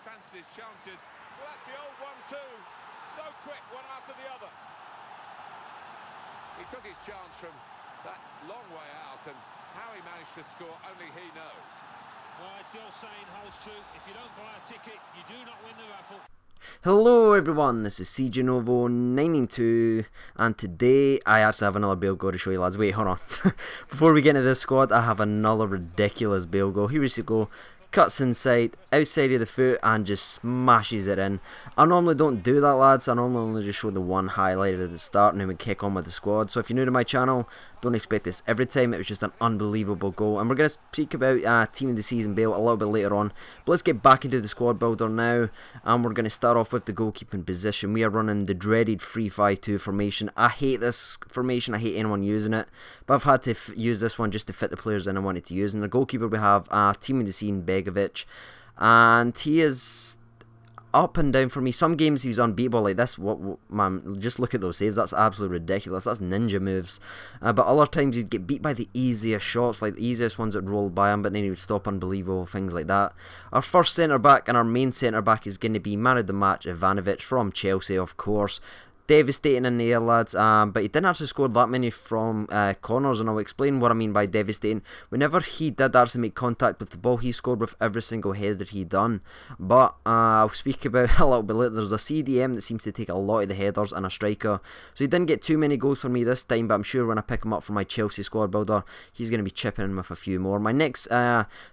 fancied his chances. Well, that's the old 1-2. So quick, one after the other. He took his chance from that long way out, and how he managed to score, only he knows. Well, it's the old saying holds true. If you don't buy a ticket, you do not win the raffle. Hello everyone, this is CJNovo992 and today I actually have another Bale goal to show you, lads. Wait, hold on. Before we get into this squad, I have another ridiculous Bale goal. Here we go. Cuts inside, outside of the foot and just smashes it in. I normally don't do that, lads. I normally only just show the one highlight at the start and then we kick on with the squad. So if you're new to my channel, don't expect this every time. It was just an unbelievable goal. And we're going to speak about Team of the Season Bale a little bit later on. But let's get back into the squad builder now. And we're going to start off with the goalkeeping position. We are running the dreaded 3-5-2 formation. I hate this formation. I hate anyone using it. But I've had to use this one just to fit the players in I wanted to use. And the goalkeeper we have Team of the Season Begovic. And he is up and down for me. Some games he's unbeatable like this. Man, just look at those saves. That's absolutely ridiculous. That's ninja moves. But other times he'd get beat by the easiest shots, like the easiest ones that rolled by him, but then he would stop unbelievable things like that. Our first centre back and our main centre back is going to be man of the match Ivanovic from Chelsea, of course. Devastating in the air, lads, but he didn't actually score that many from corners, and I'll explain what I mean by devastating. Whenever he did actually make contact with the ball, he scored with every single header he done. But I'll speak about a little bit later. There's a CDM that seems to take a lot of the headers and a striker, so he didn't get too many goals for me this time, but I'm sure when I pick him up for my Chelsea squad builder, he's going to be chipping in with a few more. My next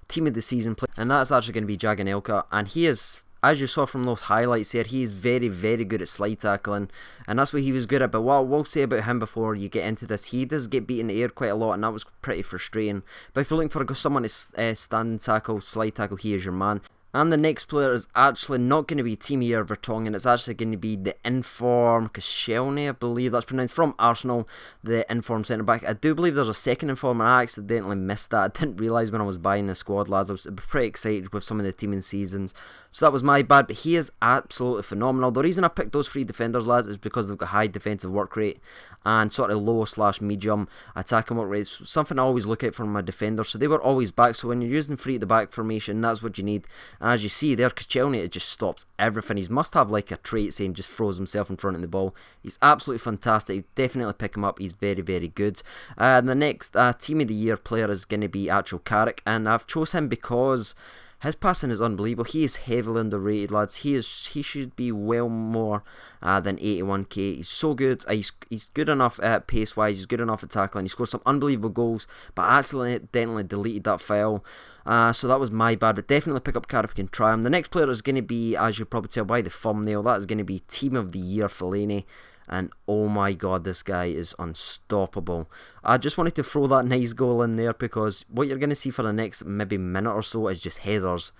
team of the season player, and that's actually going to be Jagielka, and he is, as you saw from those highlights there, he is very, very good at slide tackling, and that's what he was good at. But what I will say about him before you get into this, he does get beat in the air quite a lot, and that was pretty frustrating. But if you're looking for someone to stand and tackle, slide tackle, he is your man. And the next player is actually not going to be Team here Vertonghen. It's actually going to be the inform Koscielny, I believe that's pronounced, from Arsenal, the inform centre back. I do believe there's a second inform, and I accidentally missed that. I didn't realise when I was buying the squad, lads. I was pretty excited with some of the team in seasons, so that was my bad. But he is absolutely phenomenal. The reason I picked those three defenders, lads, is because they've got high defensive work rate and sort of low/medium attacking work rate. It's something I always look at from my defenders, so they were always back. So when you're using three at the back formation, that's what you need. And as you see there, Koscielny, it just stops everything. He must have like a trait saying just throws himself in front of the ball. He's absolutely fantastic. Definitely pick him up. He's very, very good. The next Team of the Year player is going to be actual Carrick, and I've chose him because his passing is unbelievable. He is heavily underrated, lads. He should be well more than 81k. He's so good. He's good enough at pace wise. He's good enough at tackling. He scored some unbelievable goals, but I accidentally deleted that file. So that was my bad. But definitely pick up Carrick and try him. The next player is going to be, as you probably tell by the thumbnail, that is going to be Team of the Year Fellaini. And oh my god, this guy is unstoppable. I just wanted to throw that nice goal in there because what you're going to see for the next maybe minute or so is just headers.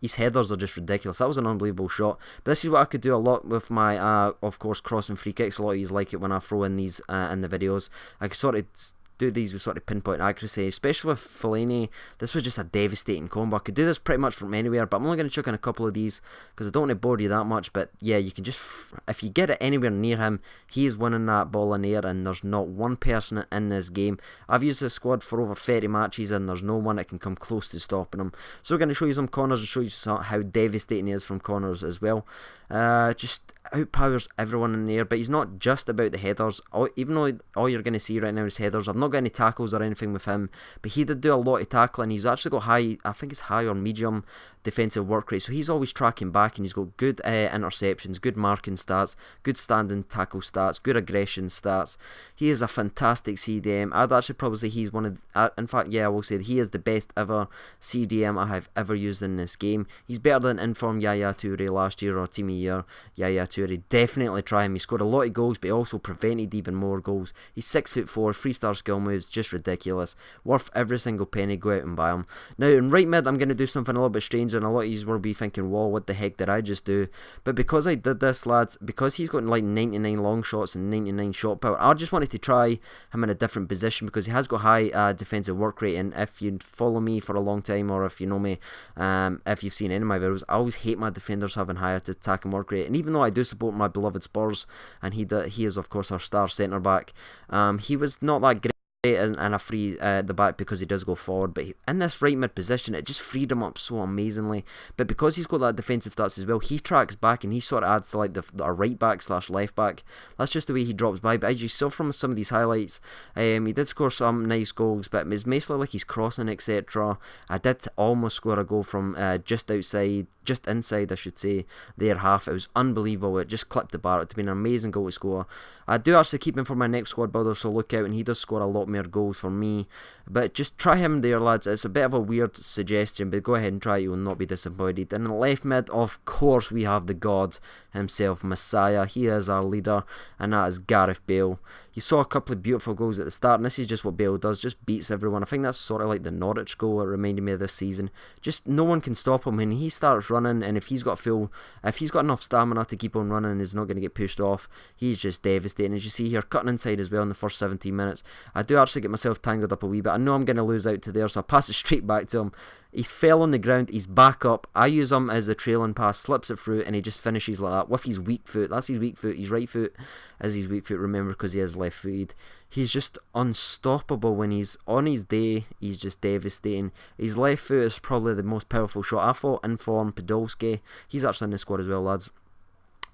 His headers are just ridiculous. That was an unbelievable shot. But this is what I could do a lot with my, of course, crossing free kicks. A lot of you like it when I throw in these in the videos. I could sort of do these with sort of pinpoint accuracy, especially with Fellaini. This was just a devastating combo. I could do this pretty much from anywhere, but I'm only going to chuck in a couple of these because I don't want to bore you that much. But yeah, you can just, if you get it anywhere near him, he is winning that ball in the air, and there's not one person in this game. I've used this squad for over 30 matches, and there's no one that can come close to stopping him. So we're going to show you some corners and show you how devastating he is from corners as well. Just outpowers everyone in the air, but he's not just about the headers. Even though all you're going to see right now is headers, I've not got any tackles or anything with him, but he did do a lot of tackling. He's actually got high, I think it's high or medium defensive work rate, so he's always tracking back, and he's got good interceptions, good marking stats, good standing tackle stats, good aggression stats. He is a fantastic CDM. I'd actually probably say he's one of, in fact, yeah, I will say he is the best ever CDM I have ever used in this game. He's better than inform Yaya Toure last year, or Team of the Year Yaya Toure. Definitely try him. He scored a lot of goals, but he also prevented even more goals. He's 6'4", 3-star skill moves, just ridiculous. Worth every single penny. Go out and buy him. Now in right mid, I'm going to do something a little bit strange, and a lot of you will be thinking, whoa, what the heck did I just do? But because I did this, lads, because he's got like 99 long shots and 99 shot power, I just wanted to try him in a different position because he has got high defensive work rate. And if you follow me for a long time, or if you know me, if you've seen any of my videos, I always hate my defenders having high attacking work rate. And even though I do support my beloved Spurs, and he is of course our star centre back, he was not that great. and a free at the back because he does go forward, but in this right mid position it just freed him up so amazingly. But because he's got that defensive stats as well, he tracks back and he sort of adds to like a right back / left back. That's just the way he drops by. But as you saw from some of these highlights, he did score some nice goals, but it's mostly like he's crossing, etc. I did almost score a goal from just inside I should say, their half. It was unbelievable. It just clipped the bar. It would have been an amazing goal to score. I do actually keep him for my next squad builder, so look out, and he does score a lot more goals for me. But just try him there, lads. It's a bit of a weird suggestion, but go ahead and try it. You will not be disappointed. And in the left mid, of course, we have the God himself, Messiah. He is our leader, and that is Gareth Bale. You saw a couple of beautiful goals at the start, and this is just what Bale does, just beats everyone. I think that's sort of like the Norwich goal. It reminded me of this season. Just no one can stop him, and he starts running, and if he's got enough stamina to keep on running and is not going to get pushed off, he's just devastating. As you see here, cutting inside as well in the first 17 minutes. I do actually get myself tangled up a wee bit. I know I'm going to lose out to there, so I pass it straight back to him. He fell on the ground, he's back up. I use him as a trailing pass, slips it through, and he just finishes like that with his weak foot. That's his weak foot. His right foot is his weak foot, remember, because he is left footed. He's just unstoppable when he's on his day. He's just devastating. His left foot is probably the most powerful shot. I thought informed Podolski. He's actually in the squad as well, lads.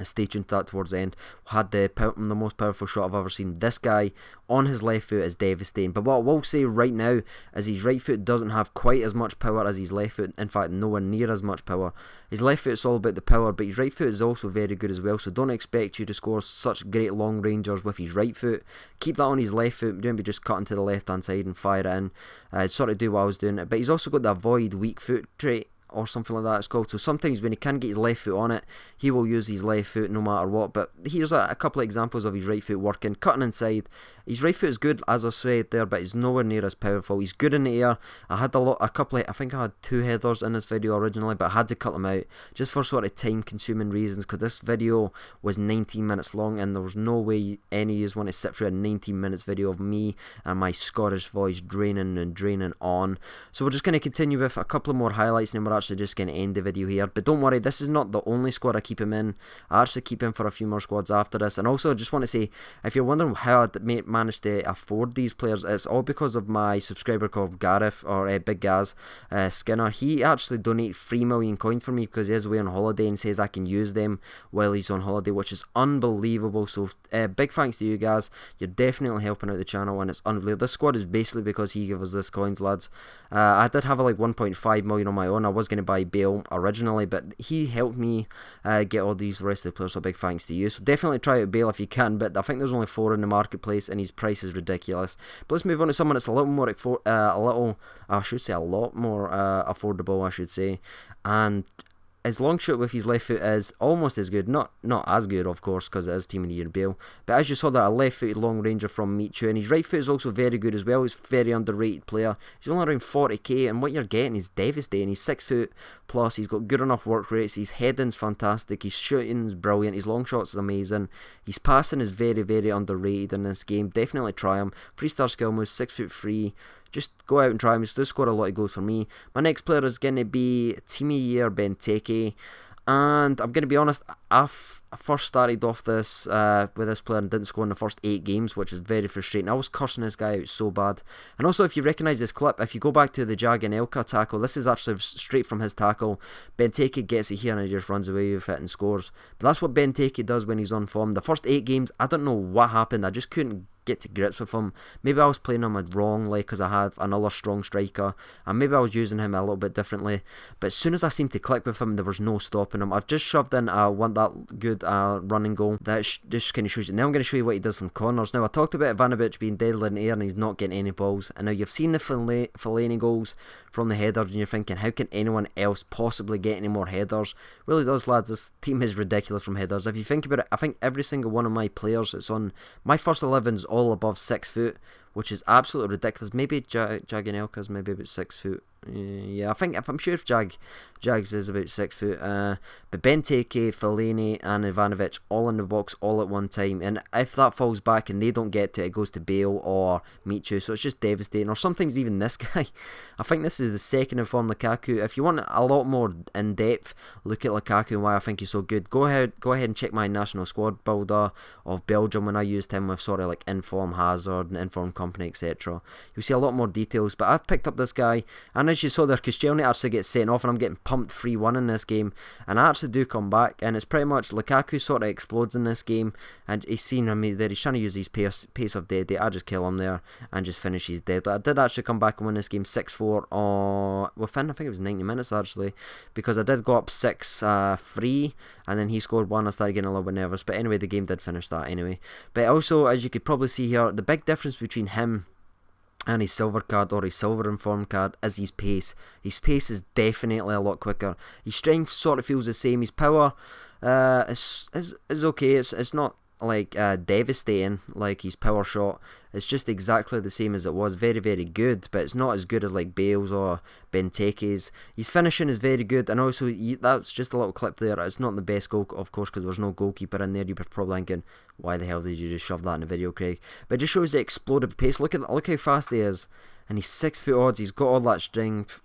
Stay tuned to that towards the end. Had the most powerful shot I've ever seen. This guy on his left foot is devastating. But what I will say right now is his right foot doesn't have quite as much power as his left foot. In fact, nowhere near as much power. His left foot is all about the power, but his right foot is also very good as well. So don't expect you to score such great long rangers with his right foot. Keep that on his left foot. Don't be just cutting to the left hand side and fire it in. Sort of do what I was doing. But he's also got the avoid weak foot trait, or something like that it's called. So sometimes when he can get his left foot on it, he will use his left foot no matter what. But here's a couple of examples of his right foot working. Cutting inside, his right foot is good, as I said there, but it's nowhere near as powerful. He's good in the air. I had I think I had 2 headers in this video originally, but I had to cut them out just for sort of time consuming reasons, because this video was 19 minutes long and there was no way any of you want to sit through a 19 minutes video of me and my Scottish voice draining and draining on. So we're just going to continue with a couple of more highlights, and then we're actually just going to end the video here. But don't worry, this is not the only squad I keep him in. I actually keep him for a few more squads after this. And also I just want to say, if you're wondering how I managed to afford these players, it's all because of my subscriber called Gareth, or Big Gaz Skinner. He actually donated 3 million coins for me because he is away on holiday and says I can use them while he's on holiday, which is unbelievable. So big thanks to you guys. You're definitely helping out the channel, and it's unbelievable. This squad is basically because he gave us this coins, lads. I did have like 1.5 million on my own. I was going to buy Bale originally, but he helped me get all these rest of the players, so big thanks to you. So definitely try out Bale if you can, but I think there's only 4 in the marketplace and his price is ridiculous. But let's move on to someone that's a little more affordable, I should say. And his long shot with his left foot is almost as good, not as good of course, because it is Team of the Year Bale, but as you saw there, a left footed long ranger from Michu, and his right foot is also very good as well. He's a very underrated player. He's only around 40k, and what you're getting is devastating. He's 6 foot plus, he's got good enough work rates, his heading's fantastic, his shooting's brilliant, his long shots is amazing, his passing is very underrated in this game. Definitely try him. 3-star skill moves, 6'3". Just go out and try him. He does score a lot of goals for me. My next player is going to be Team of the Year Benteke. And I'm going to be honest, I first started off this with this player and didn't score in the first 8 games, which is very frustrating. I was cursing this guy out so bad. And also, if you recognise this clip, if you go back to the Jagielka tackle, this is actually straight from his tackle. Benteke gets it here and he just runs away with it and scores. But that's what Benteke does when he's on form. The first 8 games, I don't know what happened. I just couldn't get to grips with him. Maybe I was playing him wrongly because I have another strong striker, and maybe I was using him a little bit differently, but as soon as I seemed to click with him, there was no stopping him. I've just shoved in that good running goal. That just kind of shows you. Now I'm going to show you what he does from corners. Now I talked about Ivanovic being deadly in the air and he's not getting any balls, and now you've seen the Fellaini goals from the headers and you're thinking, how can anyone else possibly get any more headers? Well, he does, lads. This team is ridiculous from headers. If you think about it, I think every single one of my players that's on my first 11's all above 6 foot, which is absolutely ridiculous. Maybe Jagielka's maybe about 6 foot. Yeah, I'm sure if Jags is about 6 foot. But Benteke, Fellaini, and Ivanovic all in the box all at one time. And if that falls back and they don't get to it, it goes to Bale or Michu. So it's just devastating. Or sometimes even this guy. I think this is the second informed Lukaku. If you want a lot more in depth look at Lukaku and why I think he's so good, go ahead and check my national squad builder of Belgium when I used him with sort of like inform Hazard and inform company, etc. You'll see a lot more details. But I've picked up this guy, and as you saw there, Koscielny actually gets sent off, and I'm getting pumped 3-1 in this game, and I actually do come back, and it's pretty much Lukaku sort of explodes in this game, and he's seen me there, he's trying to use his pace of deadly. I just kill him there and just finish his deadly. I did actually come back and win this game 6-4 within, I think it was 90 minutes actually, because I did go up 6-3, and then he scored one. I started getting a little bit nervous, but anyway, the game did finish that anyway. But also, as you could probably see here, the big difference between him and his silver card or his silver informed card is his pace. His pace is definitely a lot quicker. His strength sort of feels the same. His power is okay. It's not like devastating like his power shot. It's just exactly the same as it was. Very, very good, but it's not as good as like Bale's or Benteke's. His finishing is very good, and also that's just a little clip there. It's not the best goal, of course, because there's no goalkeeper in there. You're probably thinking, why the hell did you just shove that in the video, Craig? But it just shows the explosive pace. Look how fast he is, and he's 6 foot odds. He's got all that strength,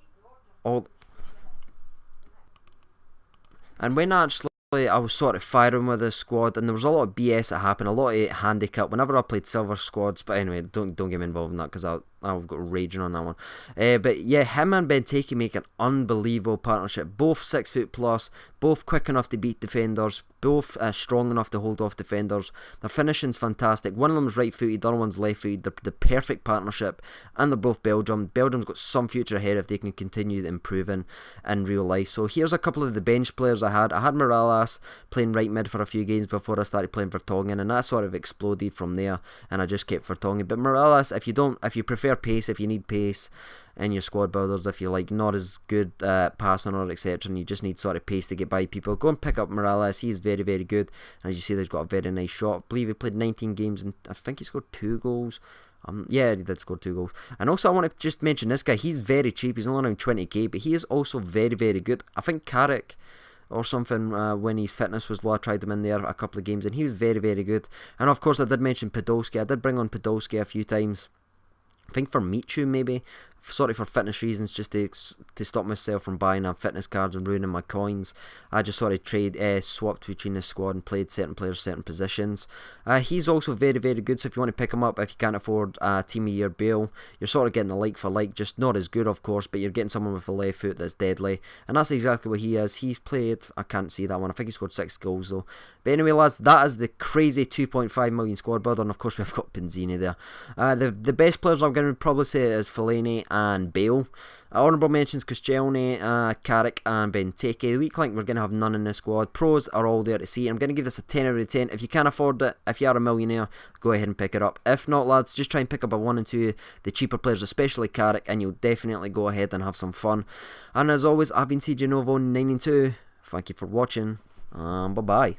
and when actually I was sort of firing with this squad, and there was a lot of BS that happened, a lot of handicap whenever I played silver squads. But anyway, don't get me involved in that, because I've got raging on that one. But yeah, him and Benteke make an unbelievable partnership. Both 6 foot plus, both quick enough to beat defenders, both strong enough to hold off defenders. Their finishing's fantastic. One of them's right footed, the other one's left footed. They're the perfect partnership, and they're both Belgium. Belgium's got some future ahead if they can continue improving in real life. So here's a couple of the bench players I had. I had Morales playing right mid for a few games before I started playing Vertonghen, and that sort of exploded from there, and I just kept Vertonghen. But Morales, if you prefer pace, if you need pace in your squad builders, if you're like not as good at passing or etc, and you just need sort of pace to get by people, go and pick up Morales. He's very, very good, and as you see, he's got a very nice shot. I believe he played 19 games and I think he scored 2 goals. Yeah, he did score 2 goals. And also I want to just mention this guy. He's very cheap. He's only around 20k, but he is also very, very good. I think Carrick or something, when his fitness was low, I tried him in there a couple of games, and he was very, very good. And of course I did mention Podolski. I did bring on Podolski a few times, I think for Michu maybe, sorry, for fitness reasons, just to stop myself from buying fitness cards and ruining my coins. I just sort of swapped between the squad and played certain players certain positions. He's also very, very good, so if you want to pick him up, if you can't afford Team of Year Bale, you're sort of getting a like for like, just not as good of course, but you're getting someone with a left foot that's deadly, and that's exactly what he is. He's played, I can't see that one, I think he scored 6 goals though. But anyway lads, that is the crazy 2.5 million squad builder, and of course we've got Benzini there. The best players I'm going to probably say is Fellaini and Bale. Honourable mentions Koscielny, Carrick and Benteke. The weak link, we're going to have none in the squad. Pros are all there to see. I'm going to give this a 10 out of 10. If you can't afford it, if you are a millionaire, go ahead and pick it up. If not lads, just try and pick up a 1 and 2, the cheaper players, especially Carrick, and you'll definitely go ahead and have some fun. And as always, I've been CJ Novo 992. Thank you for watching, bye bye.